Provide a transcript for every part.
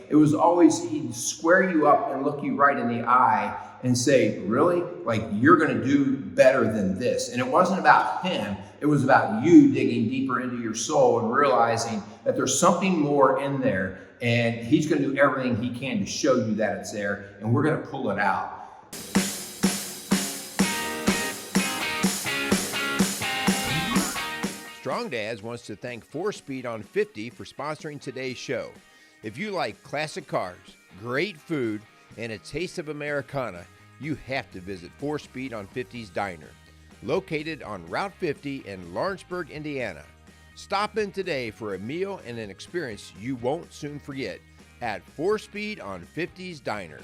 It was always, he'd square you up and look you right in the eye and say, really? Like, you're going to do better than this. And it wasn't about him. It was about you digging deeper into your soul and realizing that there's something more in there. And he's going to do everything he can to show you that it's there. And we're going to pull it out. Strong Dads wants to thank 4Speed on 50 for sponsoring today's show. If you like classic cars, great food, and a taste of Americana, you have to visit 4Speed on 50's Diner, located on Route 50 in Lawrenceburg, Indiana. Stop in today for a meal and an experience you won't soon forget at 4Speed on 50's Diner.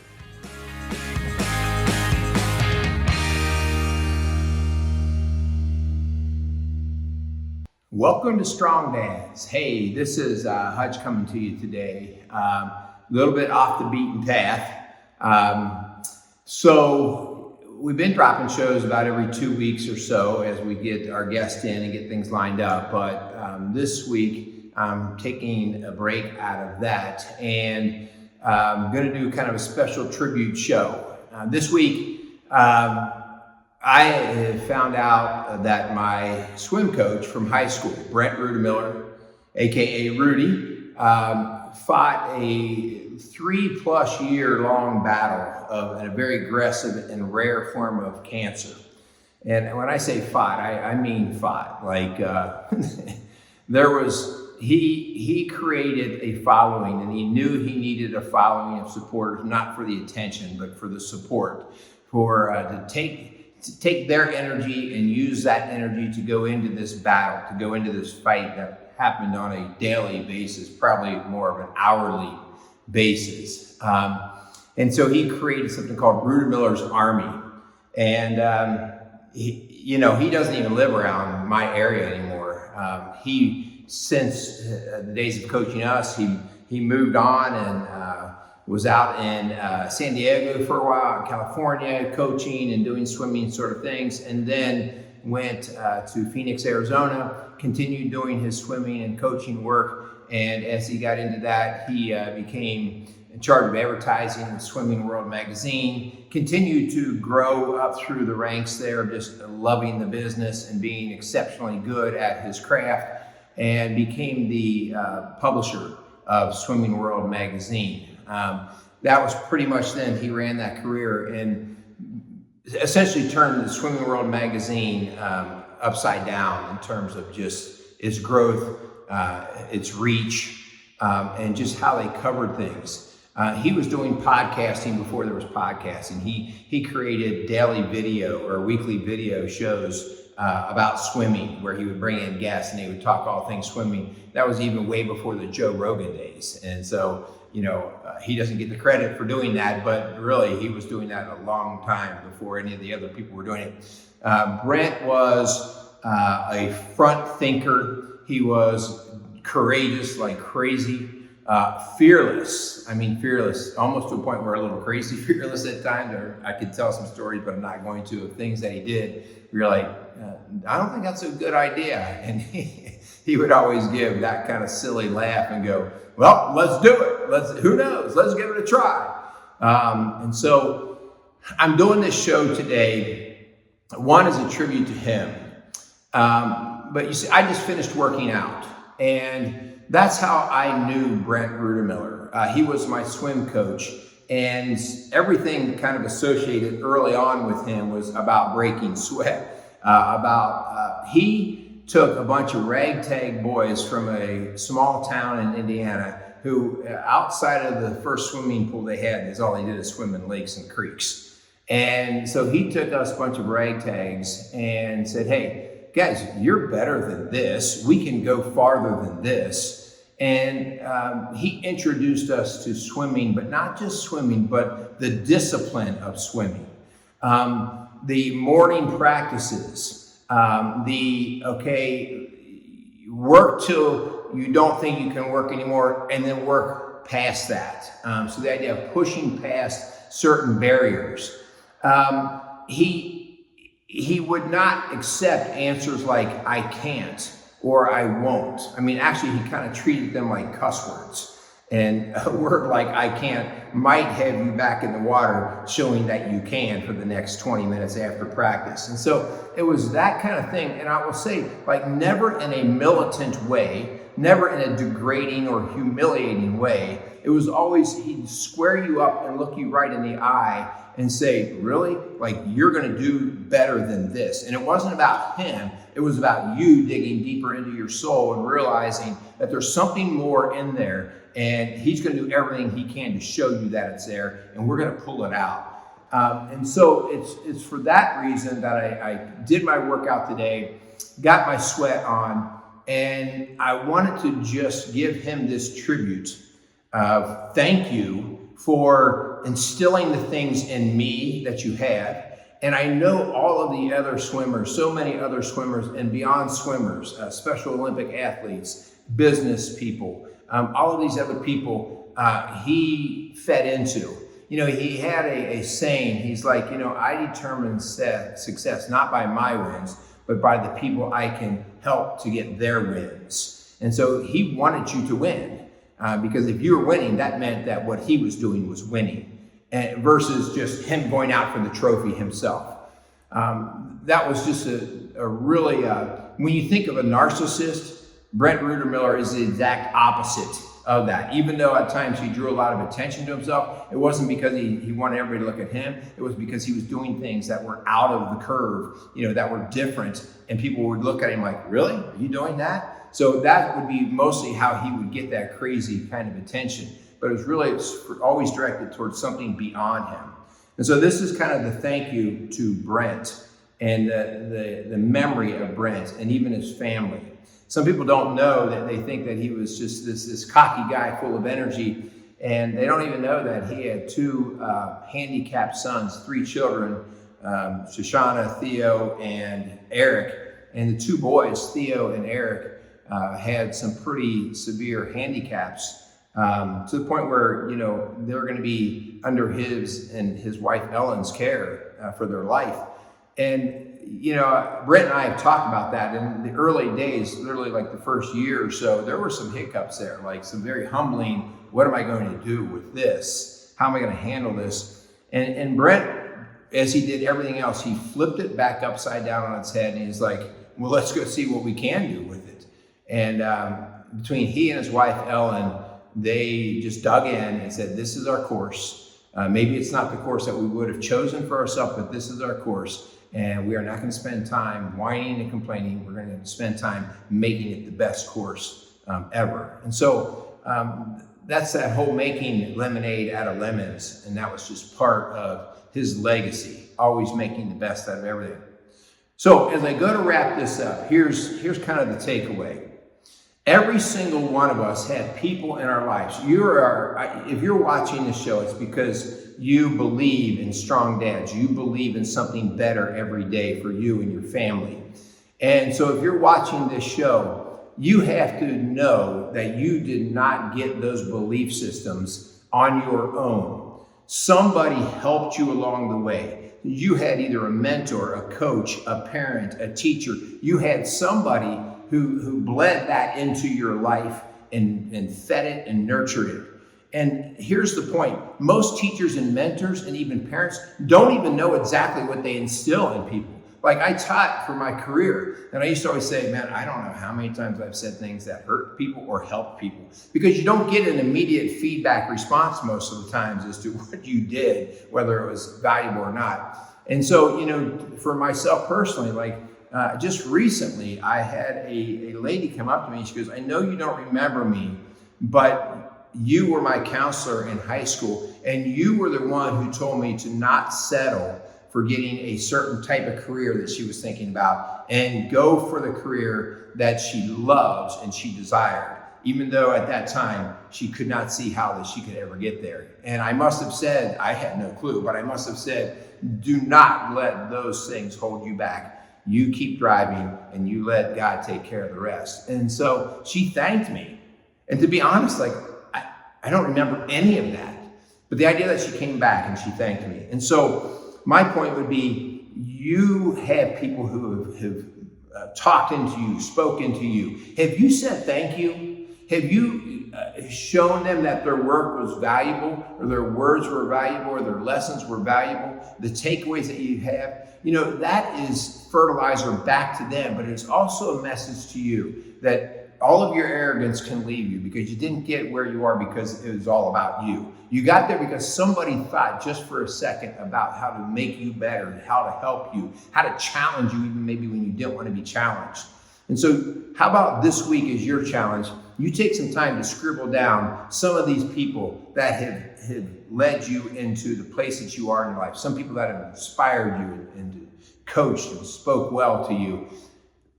Welcome to Strong Dads. Hey, this is Hutch coming to you today. A little bit off the beaten path. So we've been dropping shows about every 2 weeks or so as we get our guests in and get things lined up. But this week, I'm taking a break out of that and I'm going to do kind of a special tribute show. This week, I have found out that my swim coach from high school, Brent Rutemiller, aka Rudy, fought a 3+ year long battle of a very aggressive and rare form of cancer. And when I say fought, I mean fought. Like he created a following, and he knew he needed a following of supporters, not for the attention, but for the support, to take their energy and use that energy to go into this battle, to go into this fight that happened on a daily basis, probably more of an hourly basis. And so he created something called Rutemiller's Army. And he doesn't even live around my area anymore. Since the days of coaching us, he moved on and was out in San Diego for a while, in California, coaching and doing swimming sort of things, and then went to Phoenix, Arizona, continued doing his swimming and coaching work. And as he got into that, he became in charge of advertising with Swimming World magazine, continued to grow up through the ranks there, just loving the business and being exceptionally good at his craft, and became the publisher of Swimming World magazine. That was pretty much then he ran that career and essentially turned the Swimming World magazine upside down in terms of just its growth, its reach, and just how they covered things. He was doing podcasting before there was podcasting. He created daily video or weekly video shows about swimming, where he would bring in guests and he would talk all things swimming. That was even way before the Joe Rogan days. And so, he doesn't get the credit for doing that, but really he was doing that a long time before any of the other people were doing it. Brent was a front thinker. He was courageous like crazy, fearless. I mean, fearless, almost to a point where a little crazy fearless at times. Or I could tell some stories, but I'm not going to, of things that he did. You're like, I don't think that's a good idea. And he would always give that kind of silly laugh and go, well, let's do it. Who knows? Let's give it a try. And so I'm doing this show today. One is a tribute to him. But you see, I just finished working out, and that's how I knew Brent Rutemiller. He was my swim coach, and everything kind of associated early on with him was about breaking sweat. He took a bunch of ragtag boys from a small town in Indiana who, outside of the first swimming pool they had, is all they did is swim in lakes and creeks. And so he took us a bunch of ragtags and said, hey, guys, you're better than this. We can go farther than this. And he introduced us to swimming, but not just swimming, but the discipline of swimming. The morning practices, work till you don't think you can work anymore, and then work past that. So the idea of pushing past certain barriers. He would not accept answers like I can't or I won't. I mean, actually, he kind of treated them like cuss words. And a word like "I can't" might have you back in the water, showing that you can for the next 20 minutes after practice. And so it was that kind of thing. And I will say, like, never in a militant way, never in a degrading or humiliating way. It was always, he'd square you up and look you right in the eye and say, really? Like, you're going to do better than this. And it wasn't about him. It was about you digging deeper into your soul and realizing that there's something more in there. And he's going to do everything he can to show you that it's there. And we're going to pull it out. And so it's for that reason that I did my workout today, got my sweat on, and I wanted to just give him this tribute of thank you for instilling the things in me that you have. And I know all of the other swimmers, so many other swimmers and beyond swimmers, Special Olympic athletes, business people, all of these other people he fed into. You know, he had a saying. He's like, you know, I determine success not by my wins, but by the people I can help to get their wins. And so he wanted you to win, because if you were winning, that meant that what he was doing was winning, and versus just him going out for the trophy himself. That was just a really, when you think of a narcissist, Brent Rutemiller is the exact opposite of that. Even though at times he drew a lot of attention to himself, it wasn't because he wanted everybody to look at him. It was because he was doing things that were out of the curve, you know, that were different, and people would look at him like, really? Are you doing that? So that would be mostly how he would get that crazy kind of attention. But it was really always directed towards something beyond him. And so this is kind of the thank you to Brent and the memory of Brent and even his family. Some people don't know that. They think that he was just this cocky guy full of energy, and they don't even know that he had two handicapped sons, 3 children, Shoshana, Theo, and Eric. And the 2 boys, Theo and Eric, had some pretty severe handicaps, to the point where, you know, they're going to be under his and his wife Ellen's care for their life. And you know, Brent and I have talked about that in the early days, literally like the first year or so. There were some hiccups there, like some very humbling, what am I going to do with this? How am I going to handle this? And Brent, as he did everything else, he flipped it back upside down on its head, and he's like, well, let's go see what we can do with it. And between he and his wife, Ellen, they just dug in and said, this is our course. Maybe it's not the course that we would have chosen for ourselves, but this is our course. And we are not going to spend time whining and complaining. We're going to spend time making it the best course ever. And so that's that whole making lemonade out of lemons. And that was just part of his legacy, always making the best out of everything. So as I go to wrap this up, here's kind of the takeaway. Every single one of us had people in our lives. If you're watching this show, it's because you believe in strong dads. You believe in something better every day for you and your family. And so if you're watching this show, you have to know that you did not get those belief systems on your own. Somebody helped you along the way. You had either a mentor, a coach, a parent, a teacher. You had somebody who bled that into your life and fed it and nurtured it. And here's the point. Most teachers and mentors and even parents don't even know exactly what they instill in people. Like, I taught for my career, and I used to always say, man, I don't know how many times I've said things that hurt people or help people, because you don't get an immediate feedback response most of the times as to what you did, whether it was valuable or not. And so, you know, for myself personally, like, just recently, I had a lady come up to me and she goes, I know you don't remember me, but you were my counselor in high school, and you were the one who told me to not settle for getting a certain type of career that she was thinking about and go for the career that she loves and she desired, even though at that time she could not see how that she could ever get there. And I must have said, I had no clue, but I must have said, do not let those things hold you back. You keep driving and you let God take care of the rest. And so she thanked me. And to be honest, like, I don't remember any of that. But the idea that she came back and she thanked me. And so my point would be, you have people who have talked into you, spoken to you. Have you said thank you? Have you shown them that their work was valuable, or their words were valuable, or their lessons were valuable, the takeaways that you have, that is fertilizer back to them, but it's also a message to you that all of your arrogance can leave you, because you didn't get where you are because it was all about you. You got there because somebody thought just for a second about how to make you better, and how to help you, how to challenge you even maybe when you didn't want to be challenged. And so how about this week as your challenge? You take some time to scribble down some of these people that have led you into the place that you are in your life. Some people that have inspired you and coached and spoke well to you.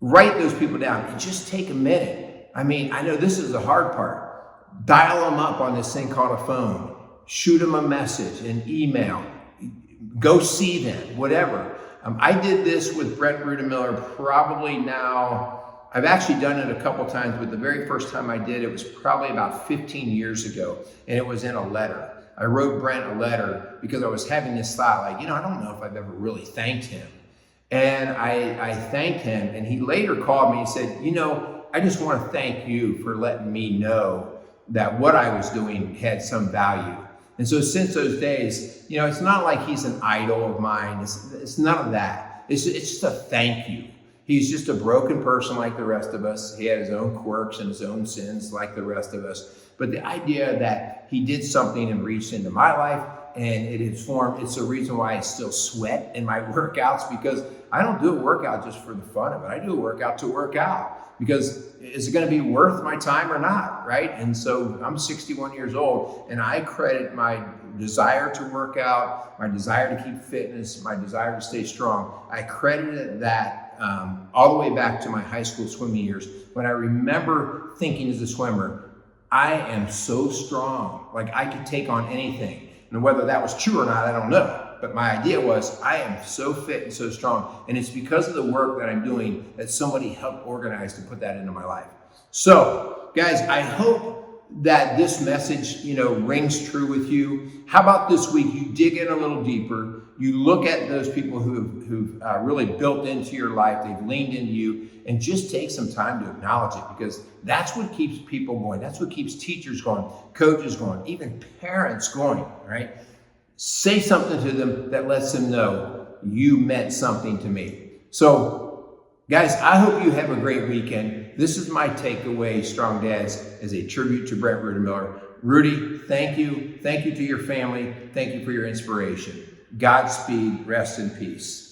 Write those people down and just take a minute. I know this is the hard part. Dial them up on this thing called a phone. Shoot them a message, an email. Go see them, whatever. I did this with Brent Rutemiller probably now, I've actually done it a couple times, but the very first time I did it was probably about 15 years ago, and it was in a letter. I wrote Brent a letter because I was having this thought, I don't know if I've ever really thanked him. And I thanked him, and he later called me and said, I just want to thank you for letting me know that what I was doing had some value. And so since those days, it's not like he's an idol of mine. It's none of that. It's just a thank you. He's just a broken person like the rest of us. He had his own quirks and his own sins like the rest of us. But the idea that he did something and reached into my life, and it informed, it's the reason why I still sweat in my workouts, because I don't do a workout just for the fun of it. I do a workout to work out, because is it going to be worth my time or not, right? And so I'm 61 years old, and I credit my desire to work out, my desire to keep fitness, my desire to stay strong. I credited that all the way back to my high school swimming years, when I remember thinking as a swimmer, I am so strong, like I could take on anything. And whether that was true or not, I don't know. But my idea was, I am so fit and so strong. And it's because of the work that I'm doing that somebody helped organize to put that into my life. So, guys, I hope that this message, rings true with you. How about this week you dig in a little deeper, you look at those people who've really built into your life, they've leaned into you, and just take some time to acknowledge it, because that's what keeps people going. That's what keeps teachers going, coaches going, even parents going, right? Say something to them that lets them know you meant something to me. So, guys, I hope you have a great weekend. This is my takeaway, Strong Dads, as a tribute to Brent Rutemiller. Rudy, thank you. Thank you to your family. Thank you for your inspiration. Godspeed. Rest in peace.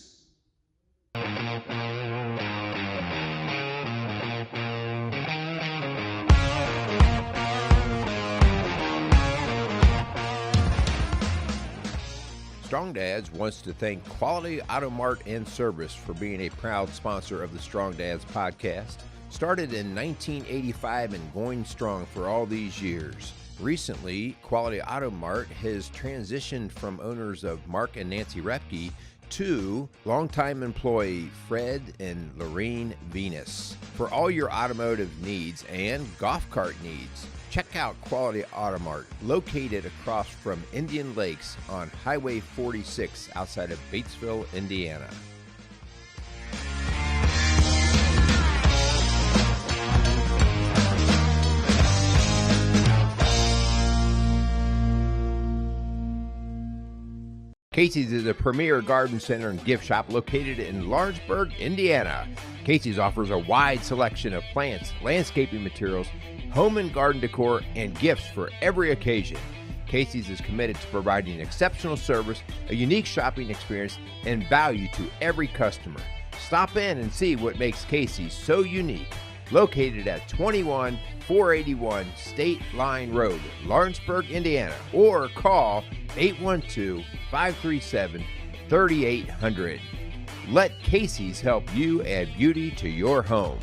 Strong Dads wants to thank Quality Auto Mart and Service for being a proud sponsor of the Strong Dads podcast. Started in 1985 and going strong for all these years. Recently, Quality Auto Mart has transitioned from owners of Mark and Nancy Repke to longtime employee Fred and Lorraine Venus. For all your automotive needs and golf cart needs, check out Quality Auto Mart, located across from Indian Lakes on Highway 46 outside of Batesville, Indiana. Casey's is a premier garden center and gift shop located in Lawrenceburg, Indiana. Casey's offers a wide selection of plants, landscaping materials, home and garden decor, and gifts for every occasion. Casey's is committed to providing exceptional service, a unique shopping experience, and value to every customer. Stop in and see what makes Casey's so unique. Located at 21481 State Line Road, Lawrenceburg, Indiana, or call 812-537-3800. Let Casey's help you add beauty to your home.